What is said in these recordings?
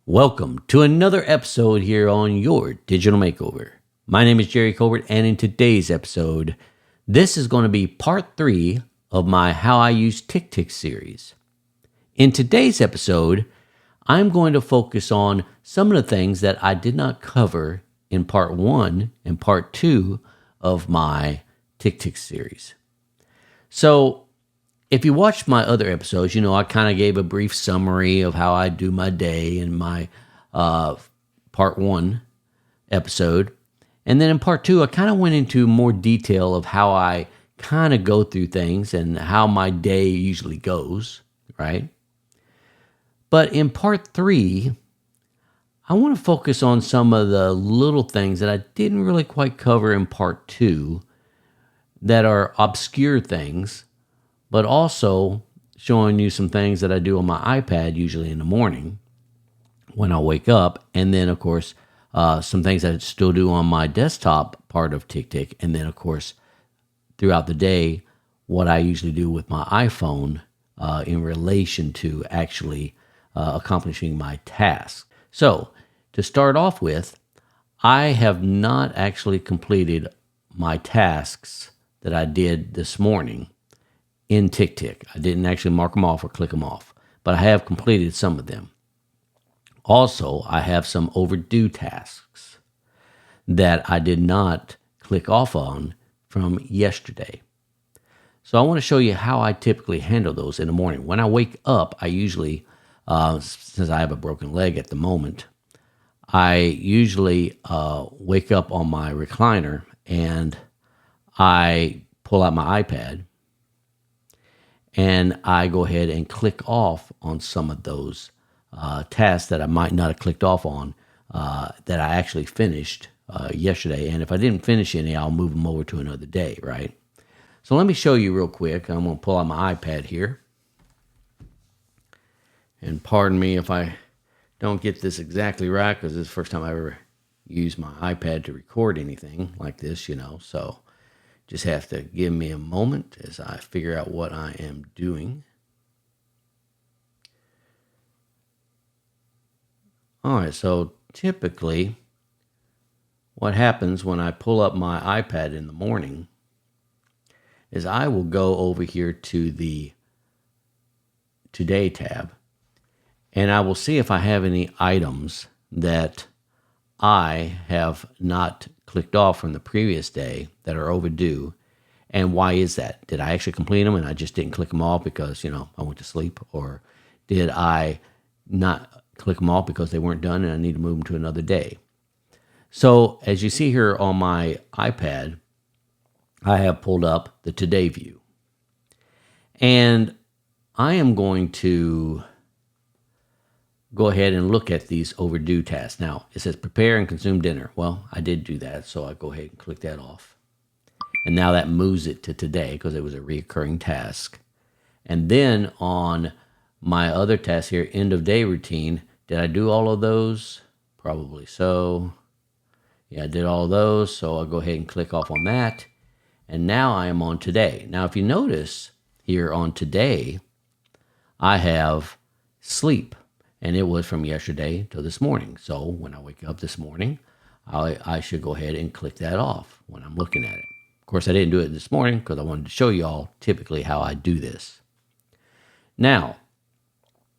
Welcome to another episode here on your Digital Makeover. My name is Jerry Colbert, and in today's episode, this is going to be part 3 of my How I Use TickTick series. In today's episode, I'm going to focus on some of the things that I did not cover in part 1 and part 2 of my TickTick series. So, if you watched my other episodes, you know I kind of gave a brief summary of how I do my day in my part 1 episode. And then in part 2, I kind of went into more detail of how I kind of go through things and how my day usually goes, right? But in part 3, I want to focus on some of the little things that I didn't really quite cover in part 2 that are obscure things, but also showing you some things that I do on my iPad, usually in the morning when I wake up. And then, of course, some things I still do on my desktop part of TickTick. And then, of course, throughout the day, what I usually do with my iPhone in relation to actually accomplishing my task. So, to start off with, I have not actually completed my tasks that I did this morning in TickTick. I didn't actually mark them off or click them off, but I have completed some of them. Also, I have some overdue tasks that I did not click off on from yesterday. So I want to show you how I typically handle those in the morning. When I wake up, I usually, since I have a broken leg at the moment, I usually wake up on my recliner and I pull out my iPad and I go ahead and click off on some of those tasks that I might not have clicked off on that I actually finished yesterday. And if I didn't finish any, I'll move them over to another day, right? So let me show you real quick. I'm going to pull out my iPad here. And pardon me if I don't get this exactly right, because this is the first time I ever used my iPad to record anything like this, so just have to give me a moment as I figure out what I am doing. All right, so typically what happens when I pull up my iPad in the morning is I will go over here to the Today tab, and I will see if I have any items that I have not clicked off from the previous day that are overdue. And why is that? Did I actually complete them and I just didn't click them off because, I went to sleep? Or did I not click them off because they weren't done and I need to move them to another day? So as you see here on my iPad, I have pulled up the Today view. And I am going to go ahead and look at these overdue tasks. Now, it says prepare and consume dinner. Well, I did do that, so I go ahead and click that off. And now that moves it to today because it was a recurring task. And then on my other task here, end of day routine, did I do all of those? Probably so. Yeah, I did all of those, so I'll go ahead and click off on that. And now I am on today. Now, if you notice here on today, I have sleep. And it was from yesterday to this morning. So when I wake up this morning, I should go ahead and click that off when I'm looking at it. Of course, I didn't do it this morning because I wanted to show you all typically how I do this. Now,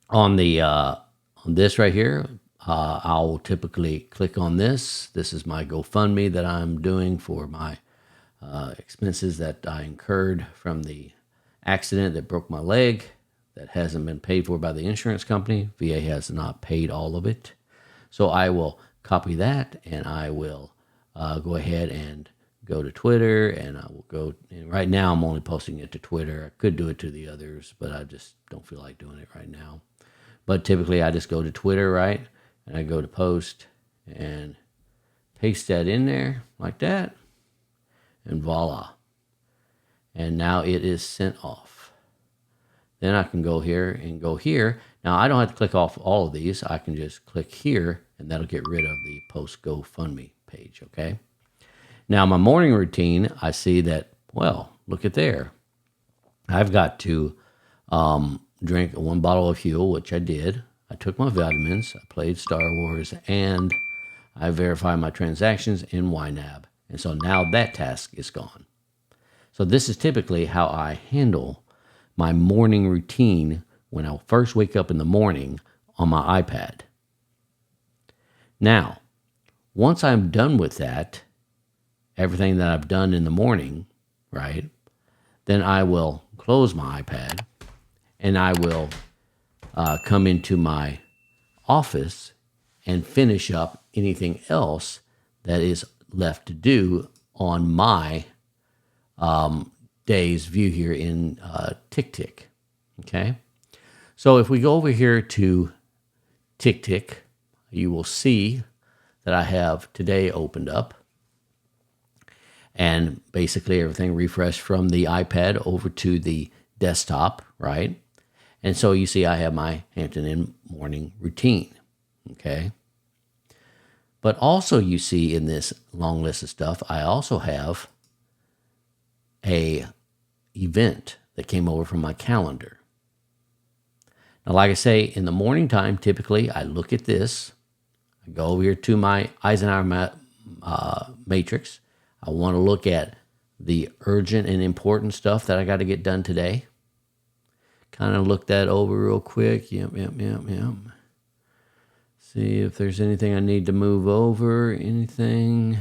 on this right here, I'll typically click on this. This is my GoFundMe that I'm doing for my expenses that I incurred from the accident that broke my leg. That hasn't been paid for by the insurance company. VA has not paid all of it. So I will copy that and I will go ahead and go to Twitter, and I will go, and right now I'm only posting it to Twitter. I could do it to the others, but I just don't feel like doing it right now. But typically I just go to Twitter, right? And I go to post and paste that in there like that, and voila. And now it is sent off. Then I can go here and go here. Now, I don't have to click off all of these. I can just click here, and that'll get rid of the post GoFundMe page, okay? Now, my morning routine, I see that, well, look at there. I've got to drink 1 bottle of fuel, which I did. I took my vitamins, I played Star Wars, and I verified my transactions in YNAB. And so now that task is gone. So this is typically how I handle my morning routine when I first wake up in the morning on my iPad. Now, once I'm done with that, everything that I've done in the morning, right, then I will close my iPad and I will come into my office and finish up anything else that is left to do on my day's view here in TickTick. Okay, so if we go over here to TickTick, you will see that I have today opened up, and basically everything refreshed from the iPad over to the desktop, right? And so you see I have my Hampton Inn morning routine, okay? But also you see in this long list of stuff, I also have a event that came over from my calendar. Now, like I say, in the morning time, typically I look at this. I go over here to my Eisenhower matrix. I want to look at the urgent and important stuff that I got to get done today. Kind of look that over real quick. Yep. See if there's anything I need to move over. Anything?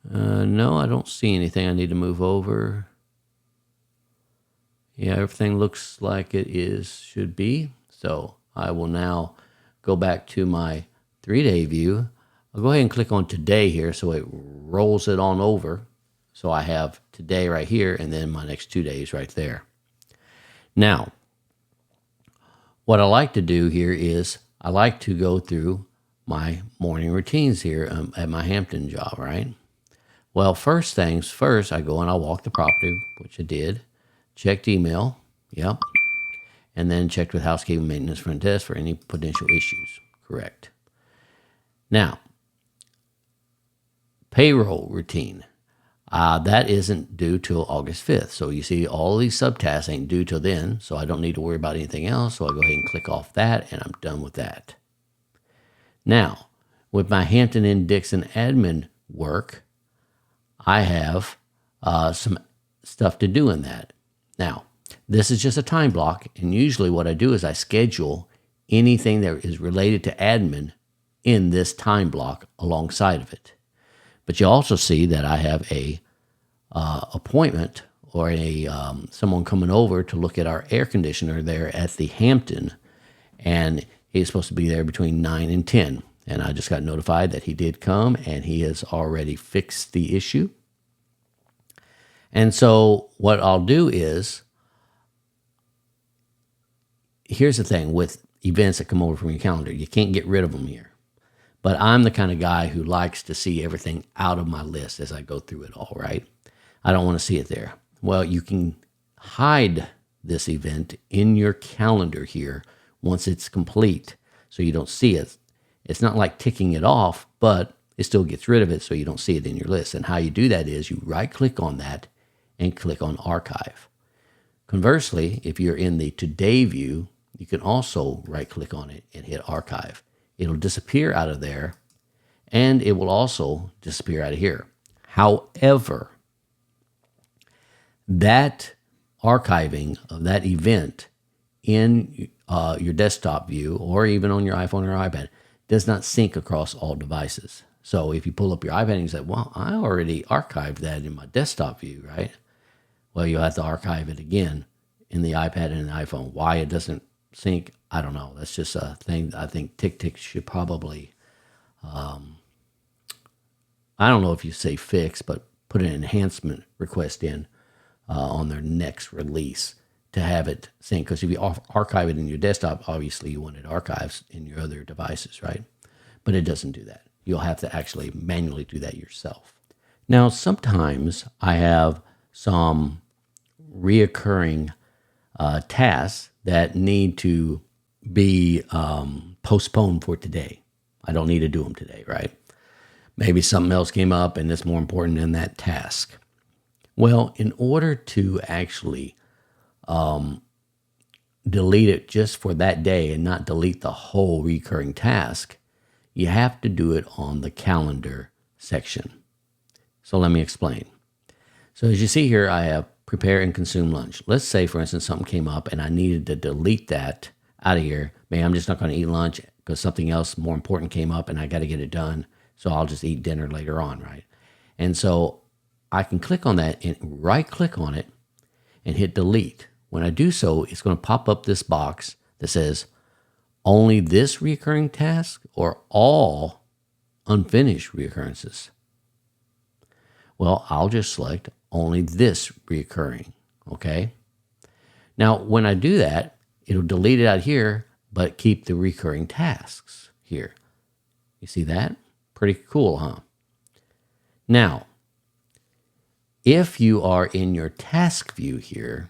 No, I don't see anything I need to move over. Yeah, everything looks like it should be. So I will now go back to my 3-day view. I'll go ahead and click on today here so it rolls it on over. So I have today right here and then my next 2 days right there. Now, what I like to do here is I like to go through my morning routines here at my Hampton job, right? Well, first things first, I go and I walk the property, which I did. Checked email, yep. And then checked with housekeeping maintenance front desk for any potential issues, correct. Now, payroll routine. That isn't due till August 5th. So you see all these subtasks ain't due till then, so I don't need to worry about anything else. So I go ahead and click off that, and I'm done with that. Now, with my Hampton Inn Dixon admin work, I have some stuff to do in that. Now, this is just a time block, and usually what I do is I schedule anything that is related to admin in this time block alongside of it. But you also see that I have a appointment or someone coming over to look at our air conditioner there at the Hampton, and he's supposed to be there between 9 and 10. And I just got notified that he did come, and he has already fixed the issue. And so what I'll do is, here's the thing with events that come over from your calendar. You can't get rid of them here. But I'm the kind of guy who likes to see everything out of my list as I go through it all, right? I don't want to see it there. Well, you can hide this event in your calendar here once it's complete so you don't see it. It's not like ticking it off, but it still gets rid of it so you don't see it in your list. And how you do that is you right-click on that and click on Archive. Conversely, if you're in the Today view, you can also right-click on it and hit Archive. It'll disappear out of there, and it will also disappear out of here. However, that archiving of that event in your desktop view or even on your iPhone or iPad does not sync across all devices. So if you pull up your iPad and you say, well, I already archived that in my desktop view, right? Well, you'll have to archive it again in the iPad and the iPhone. Why it doesn't sync, I don't know. That's just a thing I think TickTick should probably, I don't know if you say fix, but put an enhancement request in on their next release to have it sync. Because if you archive it in your desktop, obviously you want it archives in your other devices, right? But it doesn't do that. You'll have to actually manually do that yourself. Now, sometimes I have some reoccurring tasks that need to be postponed for today. I don't need to do them today, right? Maybe something else came up and it's more important than that task. Well, in order to actually delete it just for that day and not delete the whole recurring task, you have to do it on the calendar section. So let me explain. So as you see here, I have prepare and consume lunch. Let's say, for instance, something came up and I needed to delete that out of here. Man, I'm just not going to eat lunch because something else more important came up and I got to get it done. So I'll just eat dinner later on, right? And so I can click on that and right click on it and hit delete. When I do so, it's going to pop up this box that says only this recurring task or all unfinished reoccurrences. Well, I'll just select only this recurring, okay? Now, when I do that, it'll delete it out here, but keep the recurring tasks here. You see that? Pretty cool, huh? Now, if you are in your task view here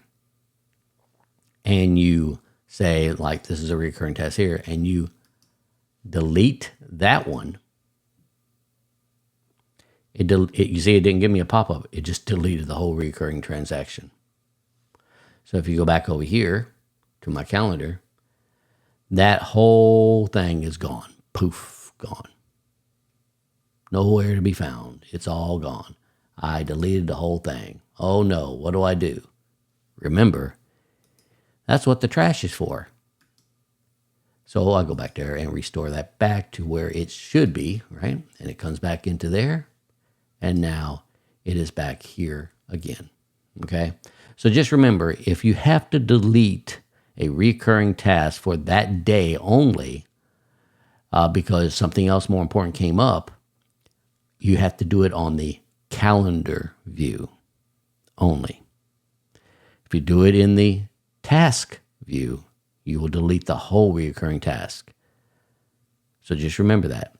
and you say, like, this is a recurring task here, and you delete that one, you see it didn't give me a pop-up. It just deleted the whole recurring transaction. So if you go back over here to my calendar, that whole thing is gone. Poof, gone. Nowhere to be found. It's all gone. I deleted the whole thing. Oh no, what do I do? Remember, that's what the trash is for. So I go back there and restore that back to where it should be, right? And it comes back into there. And now it is back here again, okay? So just remember, if you have to delete a recurring task for that day only because something else more important came up, you have to do it on the calendar view only. If you do it in the task view, you will delete the whole recurring task. So just remember that.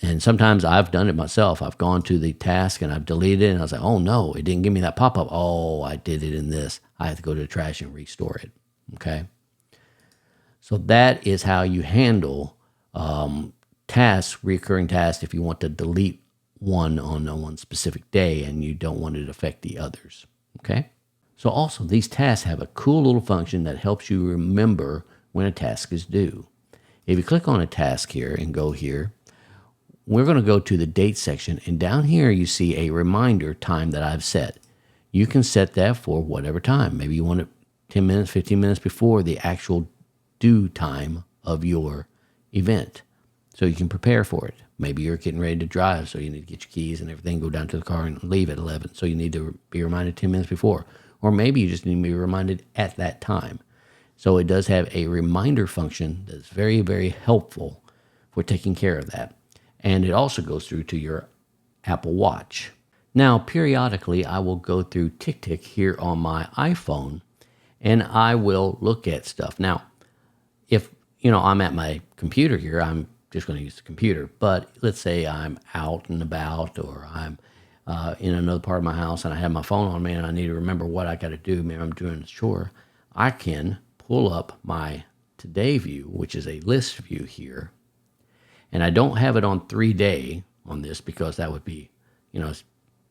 And sometimes I've done it myself. I've gone to the task and I've deleted it and I was like, oh no, it didn't give me that pop-up. Oh, I did it in this. I have to go to the trash and restore it, okay? So that is how you handle tasks, recurring tasks, if you want to delete one on one specific day and you don't want it to affect the others, okay? So also, these tasks have a cool little function that helps you remember when a task is due. If you click on a task here and go here, we're going to go to the date section, and down here you see a reminder time that I've set. You can set that for whatever time. Maybe you want it 10 minutes, 15 minutes before the actual due time of your event, so you can prepare for it. Maybe you're getting ready to drive, so you need to get your keys and everything, go down to the car and leave at 11, so you need to be reminded 10 minutes before. Or maybe you just need to be reminded at that time. So it does have a reminder function that's very, very helpful for taking care of that. And it also goes through to your Apple Watch. Now, periodically, I will go through TickTick here on my iPhone, and I will look at stuff. Now, if I'm at my computer here, I'm just going to use the computer. But let's say I'm out and about, or I'm in another part of my house, and I have my phone on me, and I need to remember what I got to do. Maybe I'm doing a chore. I can pull up my Today view, which is a list view here. And I don't have it on 3-day on this because that would be,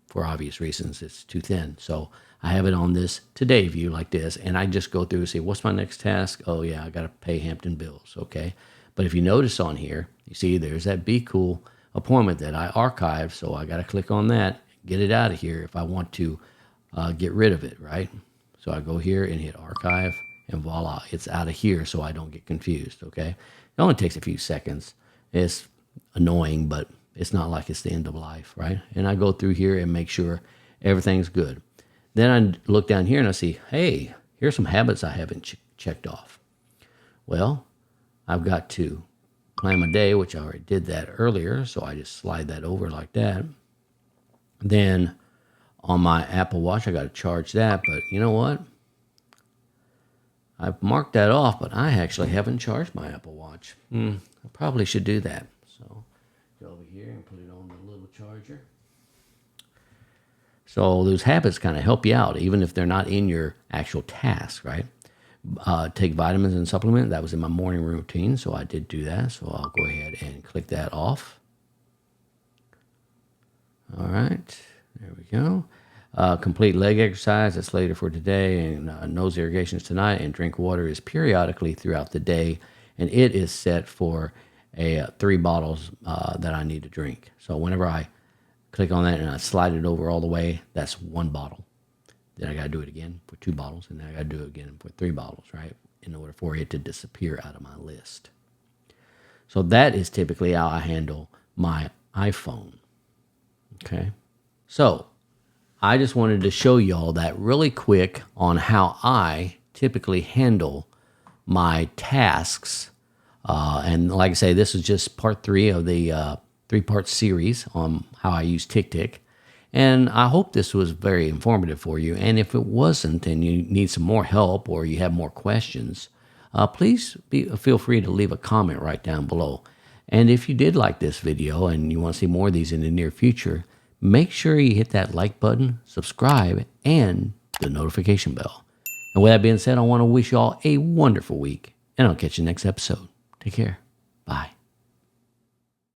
for obvious reasons, it's too thin. So I have it on this Today view like this, and I just go through and say, what's my next task? Oh, yeah, I got to pay Hampton bills, okay? But if you notice on here, you see there's that Be Cool appointment that I archived, so I got to click on that, get it out of here if I want to get rid of it, right? So I go here and hit archive, and voila, it's out of here so I don't get confused, okay? It only takes a few seconds. It's annoying, but it's not like it's the end of life, right? And I go through here and make sure everything's good. Then I look down here and I see, hey, here's some habits I haven't checked off. Well, I've got to plan my day, which I already did that earlier, so I just slide that over like that. Then on my Apple Watch, I got to charge that, but you know what? I've marked that off, but I actually haven't charged my Apple Watch. I probably should do that. So go over here and put it on the little charger. So those habits kind of help you out, even if they're not in your actual task, right? Take vitamins and supplement. That was in my morning routine, so I did do that. So I'll go ahead and click that off. All right, there we go. complete leg exercise that's later for today, and nose irrigation is tonight, and drink water is periodically throughout the day, and it is set for 3 bottles that I need to drink. So whenever I click on that and I slide it over all the way, that's 1 bottle. Then I got to do it again for 2 bottles, and then I got to do it again for 3 bottles, right, in order for it to disappear out of my list. So that is typically how I handle my iPhone. Okay, so I just wanted to show y'all that really quick on how I typically handle my tasks. And like I say, this is just part 3 of the 3-part series on how I use TickTick. And I hope this was very informative for you. And if it wasn't and you need some more help or you have more questions, please feel free to leave a comment right down below. And if you did like this video and you want to see more of these in the near future, make sure you hit that like button, subscribe, and the notification bell. And with that being said, I want to wish you all a wonderful week, and I'll catch you next episode. Take care.